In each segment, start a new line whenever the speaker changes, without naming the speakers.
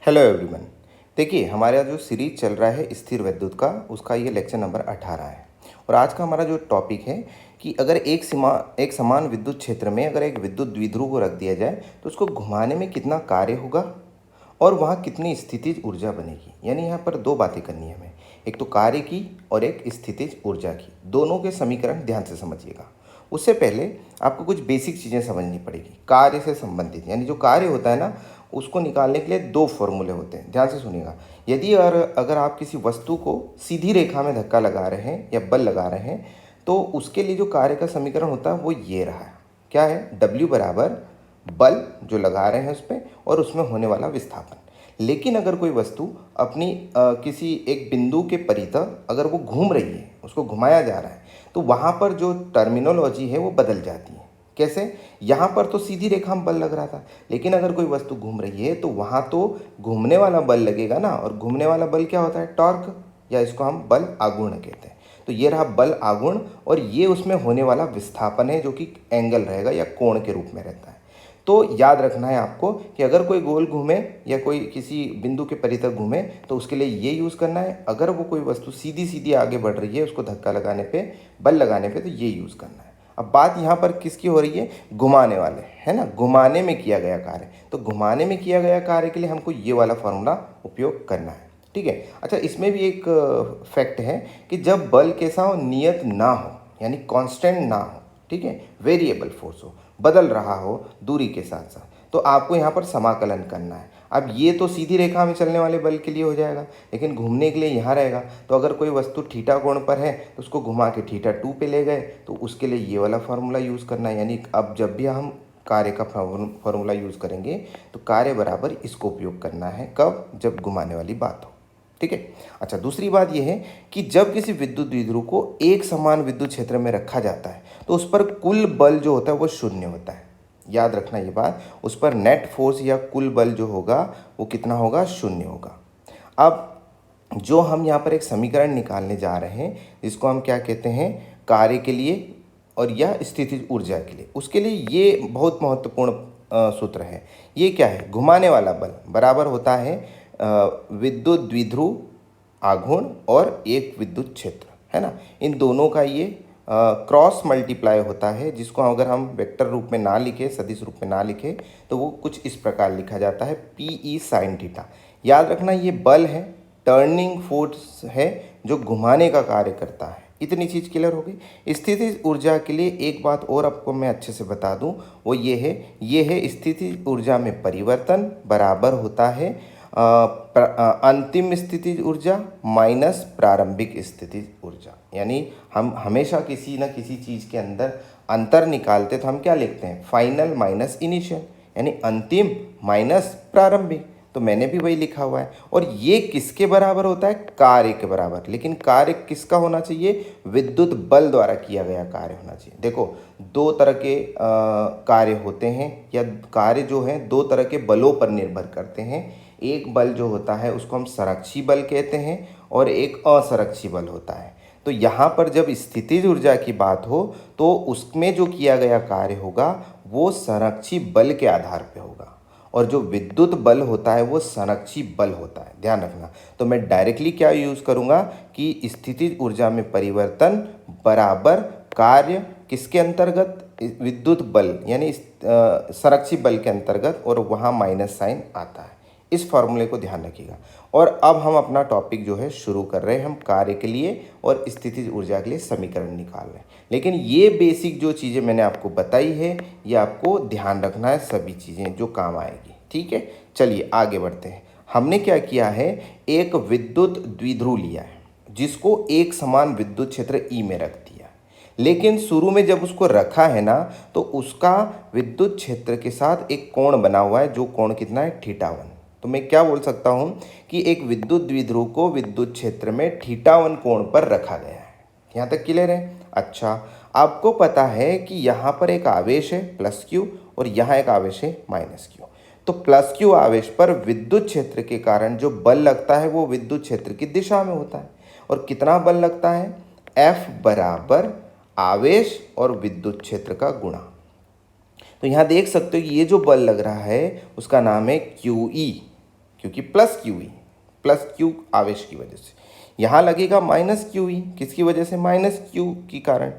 Hello everyone. देखिए, हमारा जो सीरीज चल रहा है स्थिर विद्युत का, उसका ये लेक्चर नंबर 18 है। और आज का हमारा जो टॉपिक है कि अगर एक समान विद्युत क्षेत्र में अगर एक विद्युत द्विध्रुव को रख दिया जाए तो उसको घुमाने में कितना कार्य होगा और वहाँ कितनी स्थितिज ऊर्जा बनेगी। यानी यहाँ पर दो बातें करनी है हमें, एक तो कार्य की और एक स्थितिज ऊर्जा की। दोनों के समीकरण ध्यान से समझिएगा। उससे पहले आपको कुछ बेसिक चीज़ें समझनी पड़ेगी कार्य से संबंधित। यानी जो कार्य होता है ना, उसको निकालने के लिए दो फॉर्मूले होते हैं, ध्यान से सुनिएगा। यदि अगर आप किसी वस्तु को सीधी रेखा में धक्का लगा रहे हैं या बल लगा रहे हैं तो उसके लिए जो कार्य का समीकरण होता है वो ये रहा है। क्या है? W बराबर बल जो लगा रहे हैं उस पर और उसमें होने वाला विस्थापन। लेकिन अगर कोई वस्तु अपनी किसी एक बिंदु के परितः अगर वो घूम रही है, उसको घुमाया जा रहा है, तो वहाँ पर जो टर्मिनोलॉजी है वो बदल जाती है। कैसे? यहाँ पर तो सीधी रेखा में बल लग रहा था, लेकिन अगर कोई वस्तु घूम रही है तो वहाँ तो घूमने वाला बल लगेगा ना। और घूमने वाला बल क्या होता है? टॉर्क, या इसको हम बल आघूर्ण कहते हैं। तो ये रहा बल आघूर्ण और ये उसमें होने वाला विस्थापन है जो कि एंगल रहेगा या कोण के रूप में रहता है। तो याद रखना है आपको कि अगर कोई गोल घूमे या कोई किसी बिंदु के परितः घूमे तो उसके लिए ये यूज़ करना है। अगर वो कोई वस्तु सीधी सीधी आगे बढ़ रही है, उसको धक्का लगाने पे, बल लगाने पे, तो ये यूज़ करना है। अब बात यहाँ पर किसकी हो रही है? घुमाने वाले, है ना। घुमाने में किया गया कार्य, तो घुमाने में किया गया कार्य के लिए हमको ये वाला फॉर्मूला उपयोग करना है। ठीक है। अच्छा, इसमें भी एक फैक्ट है कि जब बल कैसा हो? नियत ना हो, यानी कांस्टेंट ना हो, ठीक है, वेरिएबल फोर्स हो, बदल रहा हो दूरी के साथ साथ, तो आपको यहाँ पर समाकलन करना है। अब ये तो सीधी रेखा में चलने वाले बल के लिए हो जाएगा, लेकिन घूमने के लिए यहाँ रहेगा। तो अगर कोई वस्तु थीटा कोण पर है तो उसको घुमा के थीटा 2 पे ले गए तो उसके लिए ये वाला फार्मूला यूज़ करना है। यानी अब जब भी हम कार्य का फार्मूला यूज़ करेंगे तो कार्य बराबर इसको उपयोग करना है। कब? जब घुमाने वाली बात हो। ठीक है। अच्छा, दूसरी बात यह है कि जब किसी विद्युत द्विध्रुव को एक समान विद्युत क्षेत्र में रखा जाता है तो उस पर कुल बल जो होता है वो शून्य होता है। याद रखना ये बात, उस पर नेट फोर्स या कुल बल जो होगा वो कितना होगा? शून्य होगा। अब जो हम यहाँ पर एक समीकरण निकालने जा रहे हैं जिसको हम क्या कहते हैं? कार्य के लिए और या स्थितिज ऊर्जा के लिए, उसके लिए ये बहुत महत्वपूर्ण सूत्र है। ये क्या है? घुमाने वाला बल बराबर होता है विद्युत द्विध्रुव आघूर्ण और एक विद्युत क्षेत्र, है ना। इन दोनों का ये क्रॉस मल्टीप्लाई होता है, जिसको अगर हम वेक्टर रूप में ना लिखे, सदिश रूप में ना लिखे, तो वो कुछ इस प्रकार लिखा जाता है PE sin थीटा। याद रखना ये बल है, टर्निंग फोर्स है जो घुमाने का कार्य करता है। इतनी चीज़ क्लियर हो गई। स्थितिज ऊर्जा के लिए एक बात और आपको मैं अच्छे से बता दूं, वो ये है स्थितिज ऊर्जा में परिवर्तन बराबर होता है अंतिम स्थितिज ऊर्जा माइनस प्रारंभिक स्थितिज ऊर्जा। यानी हम हमेशा किसी न किसी चीज़ के अंदर अंतर निकालते तो हम क्या लिखते हैं? फाइनल माइनस इनिशियल, यानी अंतिम माइनस प्रारंभिक। तो मैंने भी वही लिखा हुआ है। और ये किसके बराबर होता है? कार्य के बराबर। लेकिन कार्य किसका होना चाहिए? विद्युत बल द्वारा किया गया कार्य होना चाहिए। देखो, दो तरह के कार्य होते हैं, या कार्य जो है दो तरह के बलों पर निर्भर करते हैं। एक बल जो होता है उसको हम संरक्षी बल कहते हैं और एक असंरक्षी बल होता है। तो यहाँ पर जब स्थितिज ऊर्जा की बात हो तो उसमें जो किया गया कार्य होगा वो संरक्षी बल के आधार पे होगा, और जो विद्युत बल होता है वो संरक्षी बल होता है। ध्यान रखना। तो मैं डायरेक्टली क्या यूज़ करूँगा कि स्थितिज ऊर्जा में परिवर्तन बराबर कार्य किसके अंतर्गत? विद्युत बल यानी संरक्षी बल के अंतर्गत, और वहाँ माइनस साइन आता है। इस फॉर्मूले को ध्यान रखिएगा। और अब हम अपना टॉपिक जो है शुरू कर रहे हैं। हम कार्य के लिए और स्थितिज ऊर्जा के लिए समीकरण निकाल रहे हैं। लेकिन ये बेसिक जो चीज़ें मैंने आपको बताई है ये आपको ध्यान रखना है, सभी चीज़ें जो काम आएगी। ठीक है, चलिए आगे बढ़ते हैं। हमने क्या किया है? एक विद्युत द्विध्रुव लिया है जिसको एक समान विद्युत क्षेत्र E में रख दिया। लेकिन शुरू में जब उसको रखा है ना, तो उसका विद्युत क्षेत्र के साथ एक कोण बना हुआ है, जो कोण कितना है? θ1। तो मैं क्या बोल सकता हूँ कि एक विद्युत द्विध्रुव को विद्युत क्षेत्र में θ1 कोण पर रखा गया है। यहाँ तक क्लियर है? अच्छा, आपको पता है कि यहाँ पर एक आवेश है +Q और यहाँ एक आवेश है -Q। तो +Q आवेश पर विद्युत क्षेत्र के कारण जो बल लगता है वो विद्युत क्षेत्र की दिशा में होता है। और कितना बल लगता है? F बराबर आवेश और विद्युत क्षेत्र का गुणा। तो यहाँ देख सकते हो कि ये जो बल लग रहा है उसका नाम है QE। क्योंकि प्लस क्यू आवेश की वजह से। यहाँ लगेगा माइनस क्यू ई, किसकी वजह से? माइनस क्यू के कारण,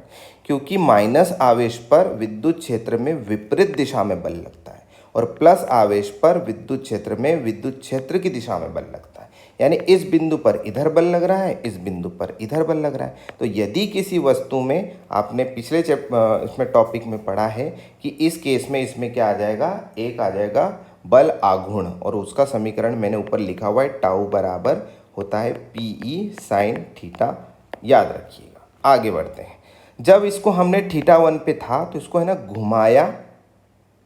क्योंकि माइनस आवेश पर विद्युत क्षेत्र में विपरीत दिशा में बल लगता है और प्लस आवेश पर विद्युत क्षेत्र में विद्युत क्षेत्र की दिशा में बल लगता है। यानी इस बिंदु पर इधर बल लग रहा है, इस बिंदु पर इधर बल लग रहा है। तो यदि किसी वस्तु में, आपने पिछले इसमें टॉपिक में पढ़ा है कि इस केस में इसमें क्या आ जाएगा, एक आ जाएगा बल आघूर्ण, और उसका समीकरण मैंने ऊपर लिखा हुआ है, टाउ बराबर होता है पीई साइन थीटा, याद रखिएगा। आगे बढ़ते हैं। जब इसको हमने θ1 पे था तो इसको है ना घुमाया,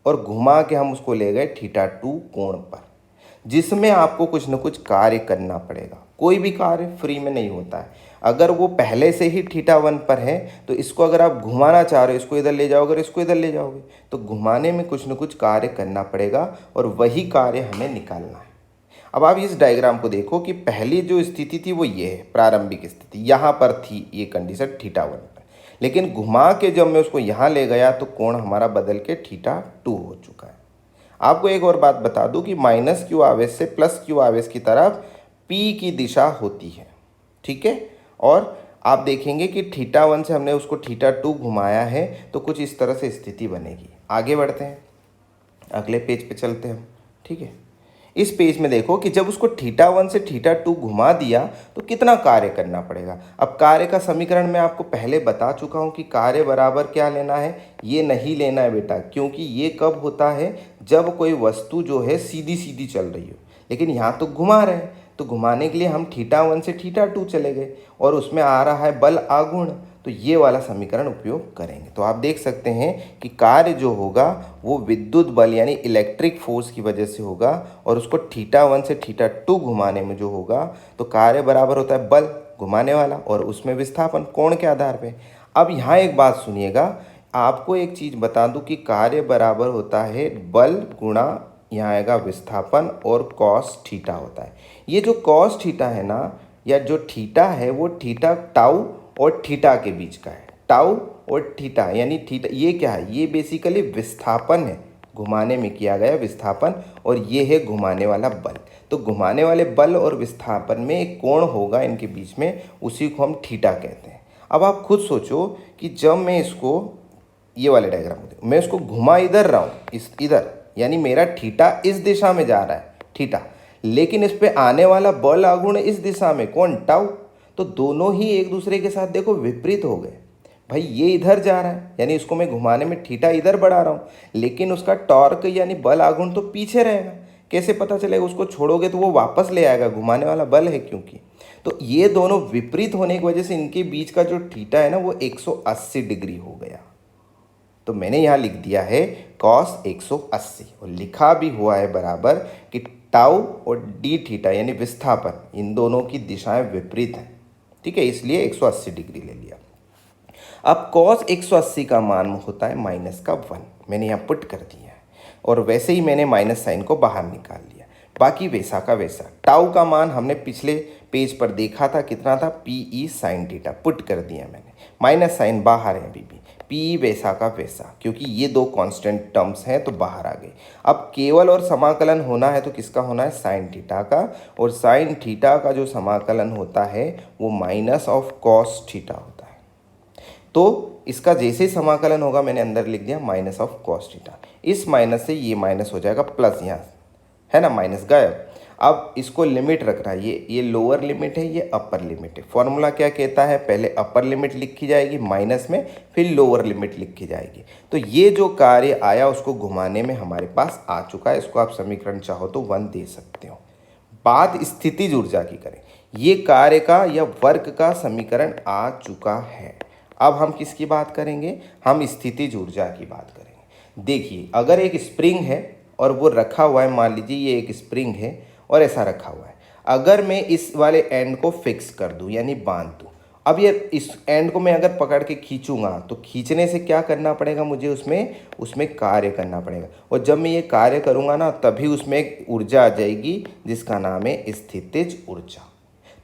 और घुमा के हम उसको ले गए θ2 कोण पर, जिसमें आपको कुछ न कुछ कार्य करना पड़ेगा। कोई भी कार्य फ्री में नहीं होता है। अगर वो पहले से ही θ1 पर है तो इसको अगर आप घुमाना चाह रहे हो, इसको इधर ले जाओगे और इसको इधर ले जाओगे, तो घुमाने में कुछ न कुछ कार्य करना पड़ेगा और वही कार्य हमें निकालना है। अब आप इस डायग्राम को देखो कि पहली जो स्थिति थी वो ये है, प्रारंभिक स्थिति यहाँ पर थी ये कंडीशन θ1 पर, लेकिन घुमा के जब मैं उसको यहाँ ले गया तो कोण हमारा बदल के θ2 हो चुका है। आपको एक और बात बता दूं कि माइनस क्यू आवेश से प्लस क्यू आवेश की तरफ P की दिशा होती है, ठीक है। और आप देखेंगे कि θ1 से हमने उसको θ2 घुमाया है तो कुछ इस तरह से स्थिति बनेगी। आगे बढ़ते हैं, अगले पेज पे चलते हैं हम, ठीक है। इस पेज में देखो कि जब उसको θ1 से θ2 घुमा दिया तो कितना कार्य करना पड़ेगा। अब कार्य का समीकरण मैं आपको पहले बता चुका हूँ कि कार्य बराबर क्या लेना है, ये नहीं लेना है बेटा, क्योंकि ये कब होता है, जब कोई वस्तु जो है सीधी सीधी चल रही हो, लेकिन यहाँ तो घुमा रहे हैं, तो घुमाने के लिए हम θ1 से θ2 चले गए और उसमें आ रहा है बल आघूर्ण, तो ये वाला समीकरण उपयोग करेंगे। तो आप देख सकते हैं कि कार्य जो होगा वो विद्युत बल यानी इलेक्ट्रिक फोर्स की वजह से होगा, और उसको θ1 से θ2 घुमाने में जो होगा तो कार्य बराबर होता है बल घुमाने वाला और उसमें विस्थापन कोण के आधार पे। अब यहाँ एक बात सुनिएगा, आपको एक चीज़ बता दूँ कि कार्य बराबर होता है बल गुणा, यहाँ आएगा विस्थापन, और cos थीटा होता है। ये जो cos थीटा है ना, या जो थीटा है वो थीटा टाउ और थीटा के बीच का है। टाउ और थीटा यानी थीटा, ये क्या है, ये बेसिकली विस्थापन है, घुमाने में किया गया विस्थापन, और ये है घुमाने वाला बल। तो घुमाने वाले बल और विस्थापन में एक कोण होगा इनके बीच में, उसी को हम थीटा कहते हैं। अब आप खुद सोचो कि जब मैं इसको, ये वाले डायग्राम को मैं इसको घुमा इधर रहा हूँ, इस इधर, यानी मेरा थीटा इस दिशा में जा रहा है थीटा, लेकिन इस पे आने वाला बल आघूर्ण इस दिशा में, कौन, टाउ। तो दोनों ही एक दूसरे के साथ देखो विपरीत हो गए। भाई ये इधर जा रहा है, यानी इसको मैं घुमाने में थीटा इधर बढ़ा रहा हूँ, लेकिन उसका टॉर्क यानी बल आघूर्ण तो पीछे रहेगा। कैसे पता चलेगा? उसको छोड़ोगे तो वो वापस ले आएगा, घुमाने वाला बल है क्योंकि। तो ये दोनों विपरीत होने की वजह से इनके बीच का जो थीटा है ना वो 180 डिग्री हो गया। तो मैंने यहाँ लिख दिया है cos 180, और लिखा भी हुआ है बराबर कि टाउ और डी थीटा यानी विस्थापन, इन दोनों की दिशाएं विपरीत हैं, ठीक है, इसलिए 180 डिग्री ले लिया। अब cos 180 का मान होता है -1, मैंने यहाँ पुट कर दिया है, और वैसे ही मैंने माइनस साइन को बाहर निकाल लिया। बाकी वैसा का वैसा। टाउ का मान हमने पिछले पेज पर देखा था, कितना था, पीई साइन थीटा, पुट कर दिया मैंने, माइनस साइन बाहर है अभी भी, पी वैसा का वैसा, क्योंकि ये दो कांस्टेंट टर्म्स हैं तो बाहर आ गए। अब केवल और समाकलन होना है तो किसका होना है, साइन थीटा का, और साइन थीटा का जो समाकलन होता है वो माइनस ऑफ कॉस थीटा होता है। तो इसका जैसे ही समाकलन होगा, मैंने अंदर लिख दिया माइनस ऑफ कॉस थीटा, इस माइनस से ये माइनस हो जाएगा प्लस, यहाँ है ना माइनस गायब। अब इसको लिमिट रखना है, ये लोअर लिमिट है, ये अपर लिमिट है। फॉर्मूला क्या कहता है, पहले अपर लिमिट लिखी जाएगी माइनस में, फिर लोअर लिमिट लिखी जाएगी। तो ये जो कार्य आया उसको घुमाने में हमारे पास आ चुका है। इसको आप समीकरण चाहो तो 1 दे सकते हो। बात स्थितिज ऊर्जा की करें, ये कार्य का या वर्क का समीकरण आ चुका है। अब हम किसकी बात करेंगे, हम स्थितिज ऊर्जा की बात करेंगे। देखिए, अगर एक स्प्रिंग है और वो रखा हुआ है, मान लीजिए ये एक स्प्रिंग है और ऐसा रखा हुआ है, अगर मैं इस वाले एंड को फिक्स कर दूं यानी बांध दूं, अब ये इस एंड को मैं अगर पकड़ के खींचूंगा तो खींचने से क्या करना पड़ेगा मुझे, उसमें कार्य करना पड़ेगा, और जब मैं ये कार्य करूंगा ना तभी उसमें एक ऊर्जा आ जाएगी जिसका नाम है स्थितिज ऊर्जा।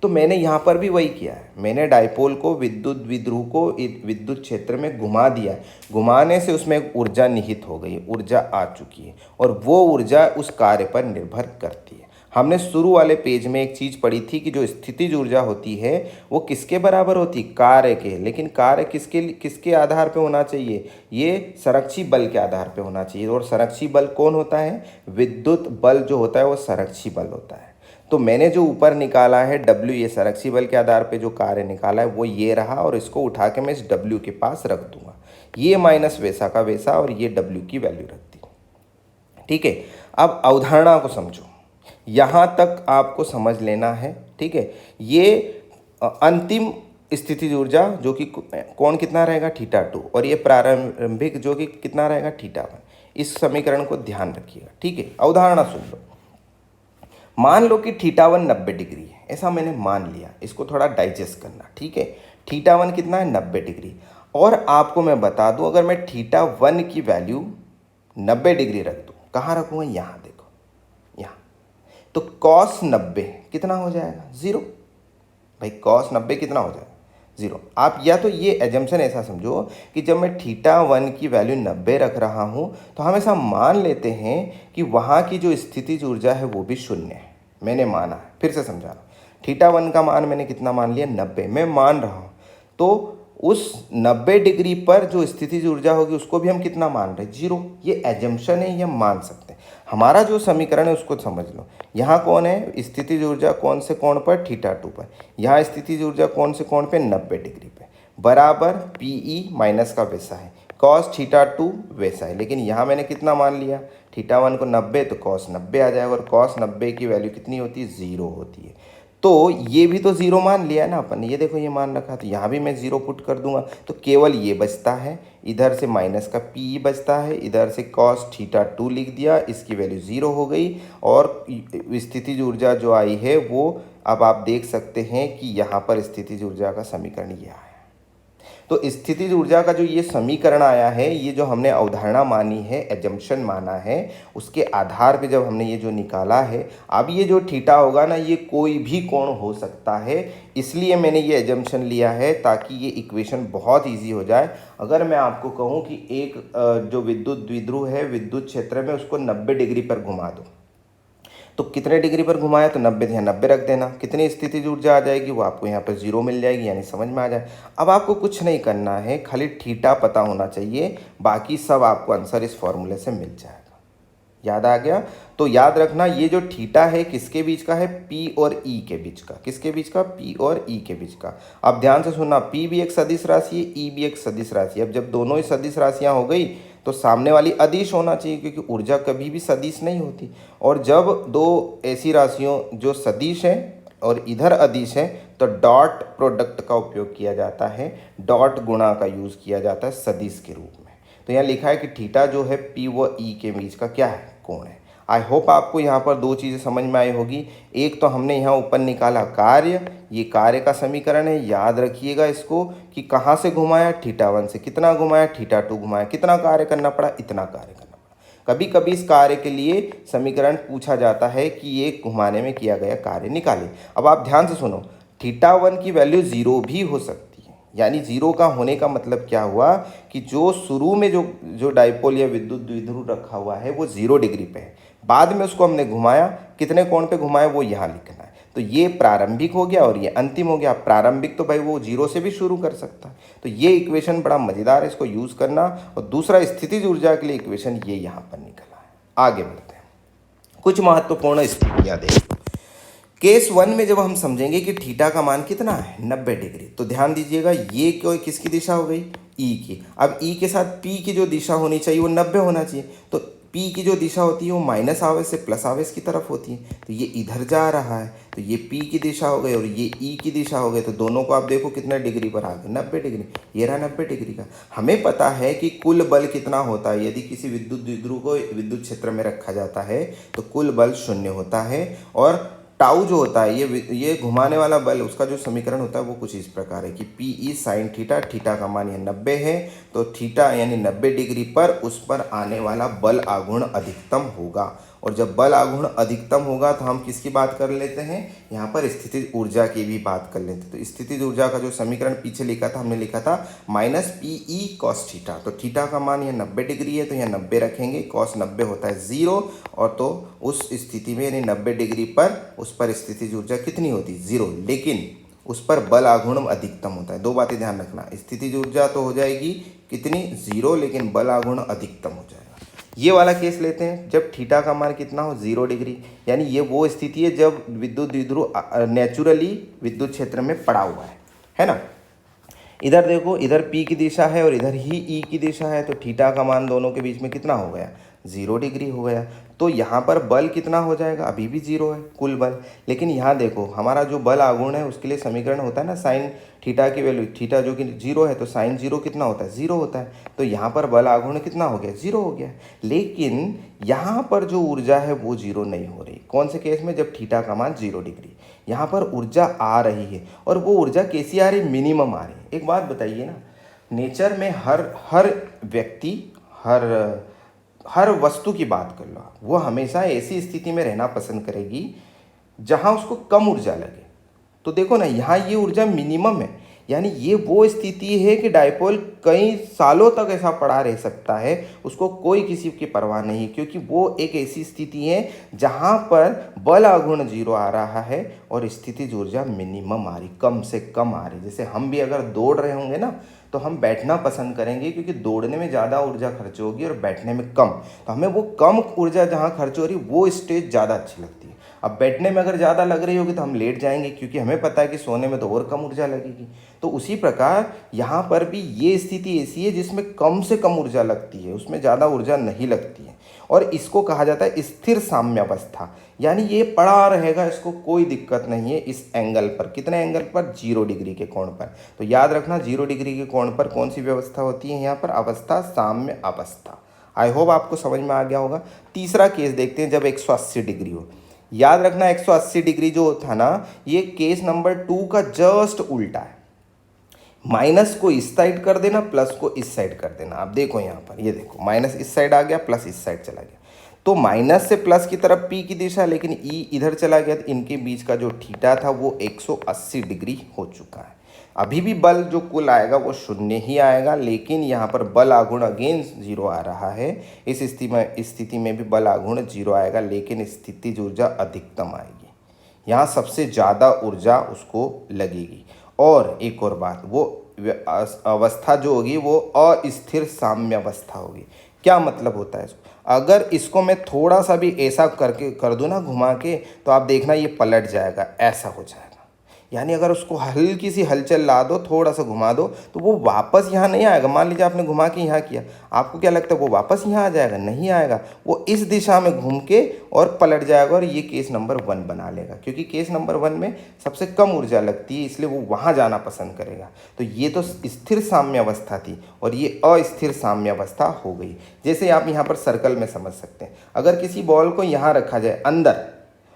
तो मैंने यहाँ पर भी वही किया है, मैंने डाइपोल को, विद्युत द्विध्रुव को विद्युत क्षेत्र में घुमा दिया, घुमाने से उसमें एक ऊर्जा निहित हो गई, ऊर्जा आ चुकी है, और वो ऊर्जा उस कार्य पर निर्भर करती है। हमने शुरू वाले पेज में एक चीज़ पढ़ी थी कि जो स्थितिज ऊर्जा होती है वो किसके बराबर होती, कार्य के। लेकिन कार्य किसके किसके आधार पे होना चाहिए, ये संरक्षी बल के आधार पे होना चाहिए। और संरक्षी बल कौन होता है, विद्युत बल जो होता है वो संरक्षी बल होता है। तो मैंने जो ऊपर निकाला है W, ये संरक्षी बल के आधार पे जो कार्य निकाला है वो ये रहा, और इसको उठा के मैं इस W के पास रख दूंगा। ये माइनस वैसा का वैसा, और ये W की वैल्यू रख दी। ठीक है, अब अवधारणा को समझो, यहाँ तक आपको समझ लेना है। ठीक है, ये अंतिम स्थितिज ऊर्जा जो कि कोण कितना रहेगा, θ2, और ये प्रारंभिक जो कि कितना रहेगा, θ1। इस समीकरण को ध्यान रखिएगा। ठीक है, अवधारणा सुन लो। मान लो कि θ1 90 डिग्री है, ऐसा मैंने मान लिया। इसको थोड़ा डाइजेस्ट करना। ठीक है, θ1 कितना है, 90 डिग्री। और आपको मैं बता दूं, अगर मैं θ1 की वैल्यू 90 डिग्री रख दूं, कहाँ रखूँगा, यहाँ देखो, यहाँ। तो cos 90 कितना हो जाएगा, 0। भाई cos 90 कितना हो जाएगा, 0। आप या तो ये एजम्पशन ऐसा समझो कि जब मैं θ1 की वैल्यू 90 रख रहा हूँ तो हम ऐसा मान लेते हैं कि वहाँ की जो स्थितिज ऊर्जा है वो भी शून्य है। मैंने माना है, फिर से समझा रहा हूँ। θ1 का मान मैंने कितना मान लिया, 90 मैं मान रहा हूँ। तो उस 90 डिग्री पर जो स्थितिज ऊर्जा होगी उसको भी हम कितना मान रहे हैं, 0। ये एजम्पशन है, ये हम मान सकते हैं। हमारा जो समीकरण है उसको समझ लो। यहाँ कौन है, स्थितिज ऊर्जा कौन से कोण पर, θ2 पर। यहाँ स्थितिज ऊर्जा कौन से कोण पे, 90 डिग्री पे, बराबर PE माइनस का वैसा है, cos θ2 वैसा है। लेकिन यहाँ मैंने कितना मान लिया, θ1 को 90, तो cos 90 आ जाएगा, और cos 90 की वैल्यू कितनी होती है, 0 होती है। तो ये भी तो 0 मान लिया है ना अपन ने, ये देखो ये मान रखा, तो यहाँ भी मैं 0 पुट कर दूंगा, तो केवल ये बचता है। इधर से माइनस का PE बचता है, इधर से cos θ2 लिख दिया, इसकी वैल्यू 0 हो गई। और स्थितिज ऊर्जा जो आई है वो अब आप देख सकते हैं कि यहाँ पर स्थितिज ऊर्जा का समीकरण ये आया। तो स्थितिज ऊर्जा का जो ये समीकरण आया है, ये जो हमने अवधारणा मानी है, एजम्पशन माना है, उसके आधार पे जब हमने ये जो निकाला है, अब ये जो थीटा होगा ना, ये कोई भी कोण हो सकता है। इसलिए मैंने ये एजम्पशन लिया है ताकि ये इक्वेशन बहुत ईजी हो जाए। अगर मैं आपको कहूँ कि एक जो विद्युत द्विध्रुव है विद्युत क्षेत्र में, उसको 90 डिग्री पर घुमा दो, तो कितने डिग्री पर घुमाया, तो 90, यहाँ 90 रख देना। कितनी स्थितिज ऊर्जा आ जाएगी, वो आपको यहाँ पर 0 मिल जाएगी, यानी समझ में आ जाए। अब आपको कुछ नहीं करना है, खाली थीटा पता होना चाहिए, बाकी सब आपको आंसर इस फॉर्मूले से मिल जाएगा। याद आ गया, तो याद रखना ये जो थीटा है किसके बीच का है, P और E के बीच का। किसके बीच का, P और E के बीच का। अब ध्यान से सुनना, P भी एक सदिश राशि है, E भी एक सदिश राशि है। अब जब दोनों ही सदिश राशियाँ हो गई तो सामने वाली अदिश होना चाहिए, क्योंकि ऊर्जा कभी भी सदिश नहीं होती। और जब दो ऐसी राशियों जो सदिश हैं और इधर अदिश है, तो डॉट प्रोडक्ट का उपयोग किया जाता है, डॉट गुणा का यूज़ किया जाता है सदिश के रूप में। तो यहाँ लिखा है कि थीटा जो है P व E के बीच का क्या है, कोण है। आई होप आपको यहाँ पर दो चीज़ें समझ में आई होगी। एक तो हमने यहाँ ऊपर निकाला कार्य, ये कार्य का समीकरण है, याद रखिएगा इसको कि कहाँ से घुमाया, θ1 से। कितना घुमाया, θ2 घुमाया। कितना कार्य करना पड़ा, इतना कार्य करना पड़ा। कभी कभी इस कार्य के लिए समीकरण पूछा जाता है कि ये घुमाने में किया गया कार्य निकाले। अब आप ध्यान से सुनो, θ1 की वैल्यू 0 भी हो सकती है। यानी 0 का होने का मतलब क्या हुआ कि जो शुरू में जो डाइपोल या विद्युत द्विध्रुव रखा हुआ है वो 0 डिग्री पे है, बाद में उसको हमने घुमाया, कितने कोण पे घुमाया वो यहाँ लिखना है। तो ये प्रारंभिक हो गया और ये अंतिम हो गया। प्रारंभिक तो भाई वो 0 से भी शुरू कर सकता है। तो ये इक्वेशन बड़ा मज़ेदार है, इसको यूज़ करना। और दूसरा स्थितिज ऊर्जा के लिए इक्वेशन ये यहाँ पर निकला है। आगे बढ़ते हैं, कुछ महत्वपूर्ण स्थितियाँ देखें। केस 1 में जब हम समझेंगे कि थीटा का मान कितना है, 90 डिग्री, तो ध्यान दीजिएगा ये कोई किसकी दिशा हो गई, E की। अब E के साथ P की जो दिशा होनी चाहिए वो 90 होना चाहिए। तो P की जो दिशा होती है वो माइनस आवेश से प्लस आवेश की तरफ होती है। तो ये इधर जा रहा है, तो ये P की दिशा हो गई और ये E की दिशा हो गई। तो दोनों को आप देखो कितने डिग्री पर आ गए, 90 डिग्री। ये रहा 90 डिग्री का। हमें पता है कि कुल बल कितना होता है। यदि किसी विद्युत द्विध्रुव को विद्युत क्षेत्र में रखा जाता है तो कुल बल 0 होता है। और टाउ जो होता है, ये घुमाने वाला बल, उसका जो समीकरण होता है वो कुछ इस प्रकार है कि PE sin थीटा, थीटा का मान ये 90 है, तो थीटा यानी 90 डिग्री पर उस पर आने वाला बल आघूर्ण अधिकतम होगा। और जब बल आघूर्ण अधिकतम होगा तो हम किसकी बात कर लेते हैं, यहाँ पर स्थितिज ऊर्जा की भी बात कर लेते हैं। तो स्थितिज ऊर्जा का जो समीकरण पीछे लिखा था, हमने लिखा था माइनस PE cos थीटा। तो थीटा का मान यहाँ 90 डिग्री है तो यहाँ 90 रखेंगे, cos 90 होता है 0, और तो उस स्थिति में यानी 90 डिग्री पर उस पर स्थितिज ऊर्जा कितनी होती है, 0, लेकिन उस पर बल आघूर्ण अधिकतम होता है। दो बातें ध्यान रखना, स्थितिज ऊर्जा तो हो जाएगी कितनी, 0, लेकिन बल आघूर्ण अधिकतम हो जाएगा। ये वाला केस लेते हैं जब थीटा का मान कितना हो, 0 डिग्री, यानी ये वो स्थिति है जब विद्युत द्विध्रुव नेचुरली विद्युत क्षेत्र में पड़ा हुआ है ना। इधर देखो, इधर P की दिशा है और इधर ही E की दिशा है, तो थीटा का मान दोनों के बीच में कितना हो गया, 0 डिग्री हो गया। तो यहाँ पर बल कितना हो जाएगा, अभी भी 0 है कुल बल, लेकिन यहाँ देखो हमारा जो बल आघूर्ण है उसके लिए समीकरण होता है ना, साइन थीटा की वैल्यू, थीटा जो कि 0 है तो साइन 0 कितना होता है, 0 होता है। तो यहाँ पर बल आघूर्ण कितना हो गया, 0 हो गया। लेकिन यहाँ पर जो ऊर्जा है वो 0 नहीं हो रही। कौन से केस में, जब थीटा का मान 0 डिग्री, यहाँ पर ऊर्जा आ रही है और वो ऊर्जा कैसी आ रही, मिनिमम आ रही है। एक बात बताइए ना, नेचर में हर व्यक्ति, हर वस्तु की बात कर लो आप, वो हमेशा ऐसी स्थिति में रहना पसंद करेगी जहाँ उसको कम ऊर्जा लगे। तो देखो ना, यहाँ ये ऊर्जा मिनिमम है, यानी ये वो स्थिति है कि डायपोल कई सालों तक ऐसा पड़ा रह सकता है, उसको कोई किसी की परवाह नहीं, क्योंकि वो एक ऐसी स्थिति है जहाँ पर बल आघूर्ण 0 आ रहा है और स्थितिज ऊर्जा मिनिमम आ रही, कम से कम आ रही। जैसे हम भी अगर दौड़ रहे होंगे ना तो हम बैठना पसंद करेंगे, क्योंकि दौड़ने में ज़्यादा ऊर्जा खर्च होगी और बैठने में कम, तो हमें वो कम ऊर्जा जहाँ खर्च हो रही वो स्टेज ज़्यादा अच्छी लगती है। अब बैठने में अगर ज़्यादा लग रही होगी तो हम लेट जाएंगे, क्योंकि हमें पता है कि सोने में तो और कम ऊर्जा लगेगी। तो उसी प्रकार यहाँ पर भी ये स्थिति ऐसी है जिसमें कम से कम ऊर्जा लगती है, उसमें ज़्यादा ऊर्जा नहीं लगती है, और इसको कहा जाता है स्थिर साम्यावस्था, यानी ये पड़ा रहेगा, इसको कोई दिक्कत नहीं है इस एंगल पर। कितने एंगल पर, 0 डिग्री के कोण पर। तो याद रखना 0 डिग्री के कोण पर कौन सी व्यवस्था होती है, यहाँ पर अवस्था साम्य अवस्था। आई होप आपको समझ में आ गया होगा। तीसरा केस देखते हैं, जब 180 डिग्री हो। याद रखना 180 डिग्री जो था ना, ये केस नंबर 2 का जस्ट उल्टा है। माइनस को इस साइड कर देना, प्लस को इस साइड कर देना। आप देखो यहाँ पर, ये देखो माइनस इस साइड आ गया, प्लस इस साइड चला गया। तो माइनस से प्लस की तरफ P की दिशा, लेकिन E इधर चला गया, तो इनके बीच का जो थीटा था वो 180 डिग्री हो चुका है। अभी भी बल जो कुल आएगा वो 0 ही आएगा, लेकिन यहाँ पर बल आघूर्ण अगेन 0 आ रहा है। इस स्थिति में भी बल आघूर्ण 0 आएगा, लेकिन स्थितिज ऊर्जा अधिकतम आएगी। यहाँ सबसे ज़्यादा ऊर्जा उसको लगेगी। और एक और बात, वो अवस्था जो होगी वो अस्थिर साम्यावस्था होगी। क्या मतलब होता है इसको, अगर इसको मैं थोड़ा सा भी ऐसा करके कर दूँ ना, घुमा के, तो आप देखना ये पलट जाएगा, ऐसा हो जाएगा। यानी अगर उसको हल्की सी हलचल ला दो, थोड़ा सा घुमा दो, तो वो वापस यहाँ नहीं आएगा। मान लीजिए आपने घुमा के यहाँ किया, आपको क्या लगता है वो वापस यहाँ आ जाएगा? नहीं आएगा, वो इस दिशा में घूम के और पलट जाएगा, और ये केस नंबर 1 बना लेगा, क्योंकि केस नंबर 1 में सबसे कम ऊर्जा लगती है, इसलिए वो वहाँ जाना पसंद करेगा। तो ये तो स्थिर साम्यावस्था थी और ये अस्थिर साम्यावस्था हो गई। जैसे आप यहाँ पर सर्कल में समझ सकते हैं, अगर किसी बॉल को यहाँ रखा जाए अंदर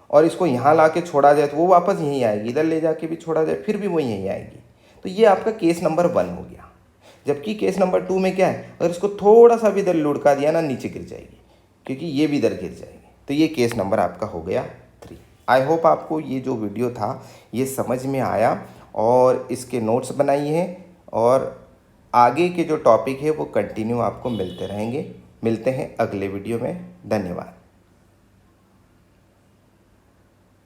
और इसको यहाँ ला के छोड़ा जाए तो वो वापस यहीं आएगी, इधर ले जाके भी छोड़ा जाए फिर भी वो यहीं आएगी। तो ये आपका केस नंबर 1 हो गया। जबकि केस नंबर 2 में क्या है, अगर इसको थोड़ा सा भी इधर लुढ़का दिया ना, नीचे गिर जाएगी, क्योंकि ये भी इधर गिर जाएगी। तो ये केस नंबर आपका हो गया 3। आई होप आपको ये जो वीडियो था ये समझ में आया और इसके नोट्स बनाइए हैं, और आगे के जो टॉपिक है वो कंटिन्यू आपको मिलते रहेंगे। मिलते हैं अगले वीडियो में। धन्यवाद।